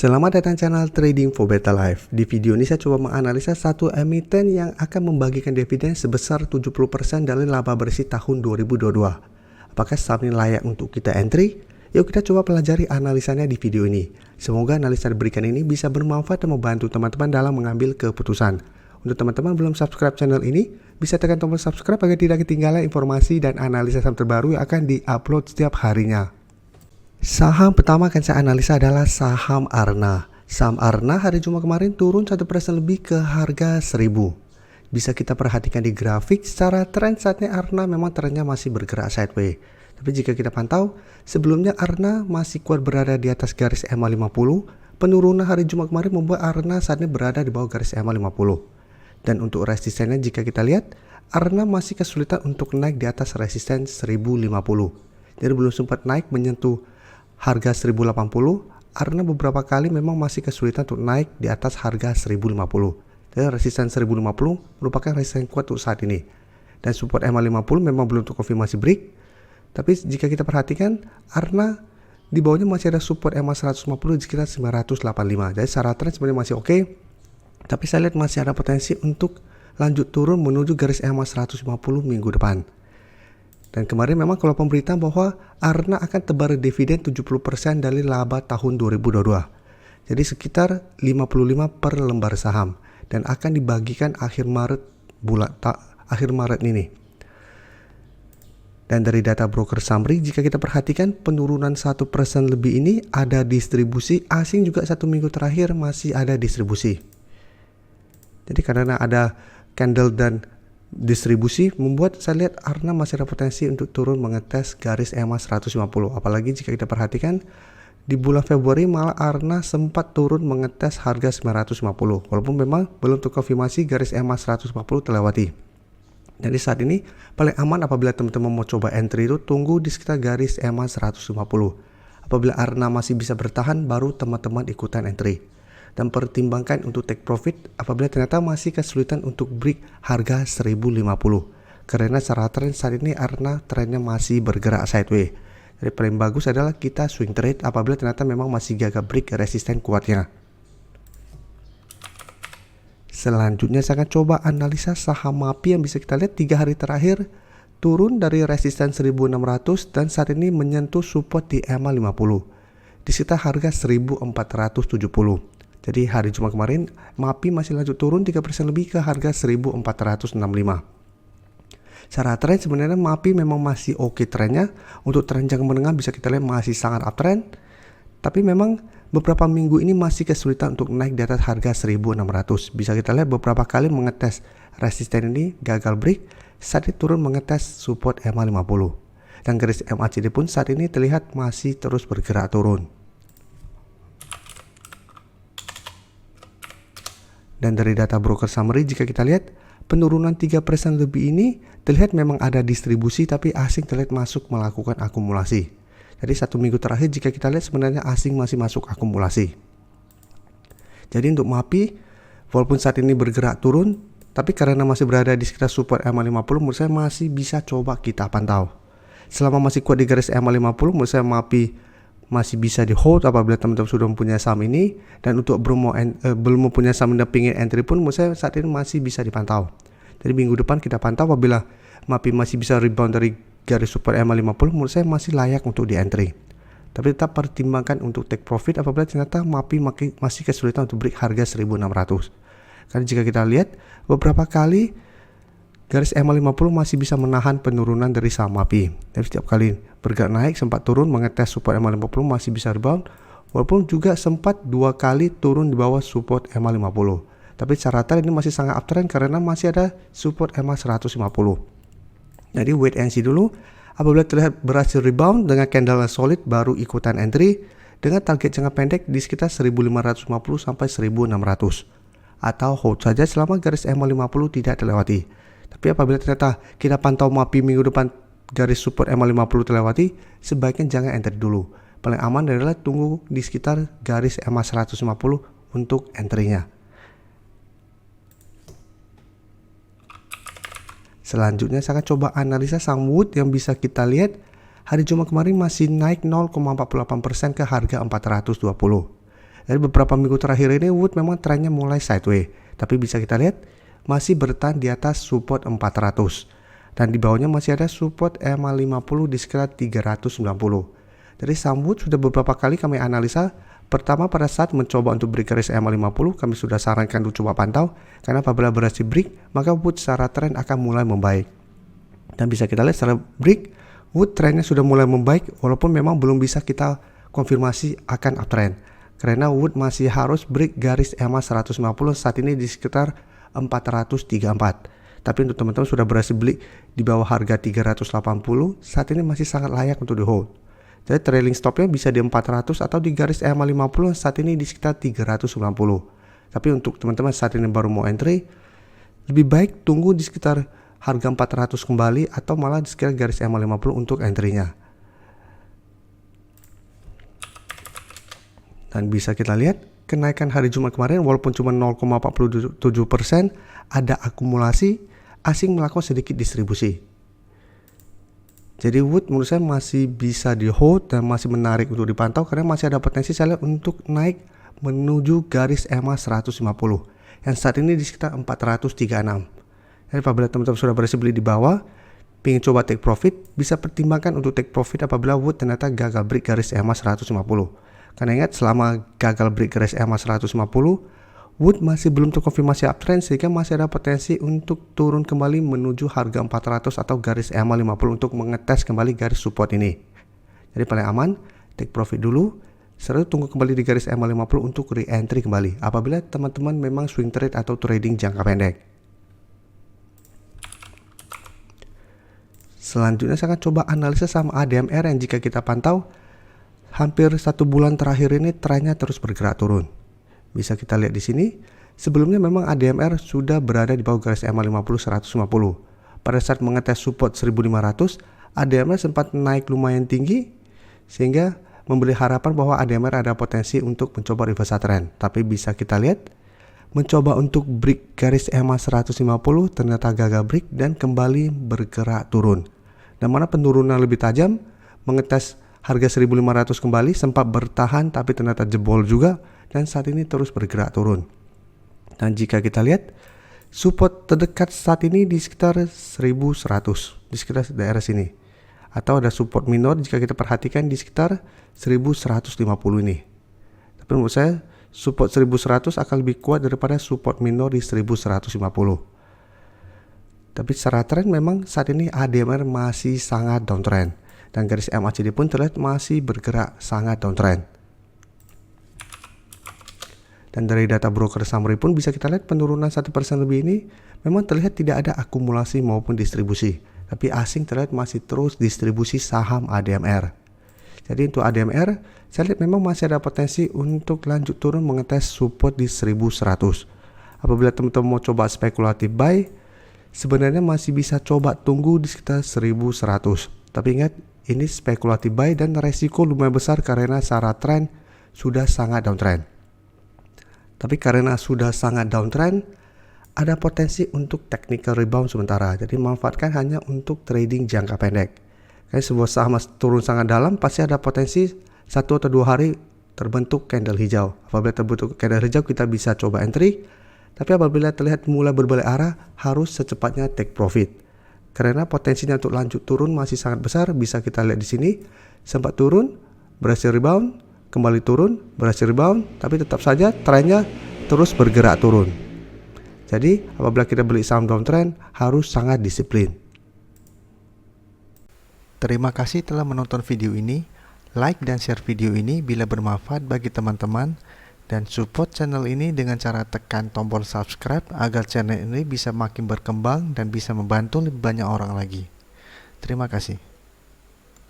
Selamat datang channel Trading for Better Life. Di video ini saya coba menganalisa satu emiten yang akan membagikan dividen sebesar 70% dari laba bersih tahun 2022. Apakah saham ini layak untuk kita entry? Yuk kita coba pelajari analisanya di video ini. Semoga analisa diberikan ini bisa bermanfaat dan membantu teman-teman dalam mengambil keputusan. Untuk teman-teman belum subscribe channel ini, bisa tekan tombol subscribe agar tidak ketinggalan informasi dan analisa saham terbaru yang akan di-upload setiap harinya. Saham pertama akan saya analisa adalah saham Arna. Saham Arna hari Jumat kemarin turun 1% lebih ke harga 1000. Bisa kita perhatikan di grafik, secara tren saatnya Arna memang trennya masih bergerak sideways. Tapi jika kita pantau, sebelumnya Arna masih kuat berada di atas garis EMA 50. Penurunan hari Jumat kemarin membuat Arna saat ini berada di bawah garis EMA 50. Dan untuk resistennya jika kita lihat, Arna masih kesulitan untuk naik di atas resisten 1050. Jadi belum sempat naik menyentuh harga 1080, Arna beberapa kali memang masih kesulitan untuk naik di atas harga 1050. Jadi resisten 1050 merupakan resisten kuat untuk saat ini. Dan support EMA 50 memang belum terkonfirmasi break. Tapi jika kita perhatikan, Arna di bawahnya masih ada support EMA 150 di sekitar 985. Jadi secara tren sebenarnya masih oke. Tapi saya lihat masih ada potensi untuk lanjut turun menuju garis EMA 150 minggu depan. Dan kemarin memang kalau pemberitaan bahwa Arna akan tebar dividen 70% dari laba tahun 2022. Jadi sekitar 55 per lembar saham dan akan dibagikan akhir Maret ini. Dan dari data broker summary, jika kita perhatikan penurunan 1% lebih ini ada distribusi asing juga satu minggu terakhir masih ada distribusi. Jadi karena ada candle dan distribusi membuat saya lihat Arna masih ada potensi untuk turun mengetes garis EMA 150. Apalagi jika kita perhatikan di bulan Februari malah Arna sempat turun mengetes harga 950 walaupun memang belum terkonfirmasi garis EMA 150 terlewati. Jadi saat ini paling aman apabila teman-teman mau coba entry itu tunggu di sekitar garis EMA 150. Apabila Arna masih bisa bertahan baru teman-teman ikutan entry. Dan pertimbangkan untuk take profit apabila ternyata masih kesulitan untuk break harga 1050. Karena secara tren saat ini Arna trennya masih bergerak sideways. Jadi paling bagus adalah kita swing trade apabila ternyata memang masih gagal break resisten kuatnya. Selanjutnya saya akan coba analisa saham MAPI yang bisa kita lihat 3 hari terakhir turun dari resisten 1600 dan saat ini menyentuh support di EMA 50 di sekitar harga 1470. Jadi hari Jumat kemarin MAPI masih lanjut turun 3% lebih ke harga 1465. Secara tren sebenarnya MAPI memang masih oke trennya. Untuk tren jangka menengah bisa kita lihat masih sangat uptrend. Tapi memang beberapa minggu ini masih kesulitan untuk naik di atas harga 1600. Bisa kita lihat beberapa kali mengetes resisten ini gagal break. Saat ini turun mengetes support EMA 50. Dan garis MACD pun saat ini terlihat masih terus bergerak turun. Dan dari data broker summary jika kita lihat penurunan 3% lebih ini terlihat memang ada distribusi tapi asing terlihat masuk melakukan akumulasi. Jadi satu minggu terakhir jika kita lihat sebenarnya asing masih masuk akumulasi. Jadi untuk MAPI walaupun saat ini bergerak turun tapi karena masih berada di sekitar support EMA 50 menurut saya masih bisa coba kita pantau. Selama masih kuat di garis EMA 50 menurut saya MAPI masih bisa di hold apabila teman-teman sudah mempunyai saham ini. Dan untuk belum mempunyai saham dan pingin entry pun menurut saya saat ini masih bisa dipantau. Jadi minggu depan kita pantau apabila MAPI masih bisa rebound dari garis support EMA 50 menurut saya masih layak untuk di entry. Tapi tetap pertimbangkan untuk take profit apabila ternyata MAPI masih kesulitan untuk break harga 1600. Karena jika kita lihat beberapa kali garis EMA 50 masih bisa menahan penurunan dari saham MAPI. Tapi setiap kali bergerak naik sempat turun mengetes support EMA 50 masih bisa rebound. Walaupun juga sempat 2 kali turun di bawah support EMA 50. Tapi secara tren ini masih sangat uptrend karena masih ada support EMA 150. Jadi wait and see dulu. Apabila terlihat berhasil rebound dengan candle yang solid baru ikutan entry dengan target jangka pendek di sekitar 1550 sampai 1600. Atau hold saja selama garis EMA 50 tidak terlewati. Tapi apabila ternyata kita pantau MAPI minggu depan garis support EMA 50 terlewati, sebaiknya jangan entry dulu. Paling aman adalah tunggu di sekitar garis EMA 150 untuk entry-nya. Selanjutnya saya akan coba analisa saham Wood yang bisa kita lihat hari Jumat kemarin masih naik 0,48% ke harga 420. Jadi beberapa minggu terakhir ini Wood memang trennya mulai sideways, tapi bisa kita lihat masih bertahan di atas support 400 dan di bawahnya masih ada support EMA 50 di sekitar 390. Jadi saham Wood sudah beberapa kali kami analisa. Pertama, pada saat mencoba untuk break garis EMA 50, kami sudah sarankan untuk coba pantau, karena apabila berhasil break, maka Wood secara tren akan mulai membaik. Dan bisa kita lihat secara break, Wood trennya sudah mulai membaik, walaupun memang belum bisa kita konfirmasi akan uptrend. Karena Wood masih harus break garis EMA 150 saat ini di sekitar 434. Tapi untuk teman-teman sudah berhasil beli di bawah harga 380, saat ini masih sangat layak untuk di hold. Jadi trailing stopnya bisa di 400 atau di garis EMA 50 saat ini di sekitar 390. Tapi untuk teman-teman saat ini baru mau entry, lebih baik tunggu di sekitar harga 400 kembali atau malah di sekitar garis EMA 50 untuk entry-nya. Dan bisa kita lihat kenaikan hari Jumat kemarin walaupun cuma 0,47%, ada akumulasi, asing melakukan sedikit distribusi. Jadi Wood menurut saya masih bisa di hold dan masih menarik untuk dipantau karena masih ada potensi saya lihat untuk naik menuju garis EMA 150 yang saat ini di sekitar 436. Jadi apabila teman-teman sudah berhasil beli di bawah, ingin coba take profit, bisa pertimbangkan untuk take profit apabila Wood ternyata gagal break garis EMA 150. Karena ingat, selama gagal break garis EMA 150, Wood masih belum terkonfirmasi uptrend sehingga masih ada potensi untuk turun kembali menuju harga 400 atau garis EMA 50 untuk mengetes kembali garis support ini. Jadi paling aman take profit dulu, setelah itu tunggu kembali di garis EMA 50 untuk re-entry kembali apabila teman-teman memang swing trade atau trading jangka pendek. Selanjutnya saya akan coba analisa saham ADMR yang jika kita pantau hampir 1 bulan terakhir ini trennya terus bergerak turun. Bisa kita lihat di sini, sebelumnya memang ADMR sudah berada di bawah garis EMA 50 150. Pada saat mengetes support 1500, ADMR sempat naik lumayan tinggi sehingga memberi harapan bahwa ADMR ada potensi untuk mencoba reversal trend. Tapi bisa kita lihat mencoba untuk break garis EMA 150 ternyata gagal break dan kembali bergerak turun. Dan mana penurunan lebih tajam, mengetes harga 1500 kembali, sempat bertahan tapi ternyata jebol juga dan saat ini terus bergerak turun. Dan jika kita lihat support terdekat saat ini di sekitar 1100, di sekitar daerah sini. Atau ada support minor jika kita perhatikan di sekitar 1150 ini. Tapi menurut saya support 1100 akan lebih kuat daripada support minor di 1150. Tapi secara tren memang saat ini ADMR masih sangat downtrend dan garis MACD pun terlihat masih bergerak sangat downtrend. Dan dari data broker summary pun bisa kita lihat penurunan 1% lebih ini memang terlihat tidak ada akumulasi maupun distribusi. Tapi asing terlihat masih terus distribusi saham ADMR. Jadi untuk ADMR, saya lihat memang masih ada potensi untuk lanjut turun mengetes support di 1100. Apabila teman-teman mau coba spekulatif buy, sebenarnya masih bisa coba tunggu di sekitar 1100. Tapi ingat, ini spekulatif buy dan resiko lumayan besar karena secara tren sudah sangat downtrend. Tapi karena sudah sangat downtrend, ada potensi untuk technical rebound sementara. Jadi manfaatkan hanya untuk trading jangka pendek. Karena sebuah saham turun sangat dalam, pasti ada potensi 1 atau 2 hari terbentuk candle hijau. Apabila terbentuk candle hijau, kita bisa coba entry. Tapi apabila terlihat mulai berbalik arah, harus secepatnya take profit. Karena potensinya untuk lanjut turun masih sangat besar. Bisa kita lihat di sini, sempat turun, berhasil rebound, kembali turun, berhasil rebound, tapi tetap saja trennya terus bergerak turun. Jadi apabila kita beli saham downtrend harus sangat disiplin. Terima kasih telah menonton video ini. Like dan share video ini bila bermanfaat bagi teman-teman, dan support channel ini dengan cara tekan tombol subscribe agar channel ini bisa makin berkembang dan bisa membantu lebih banyak orang lagi. Terima kasih.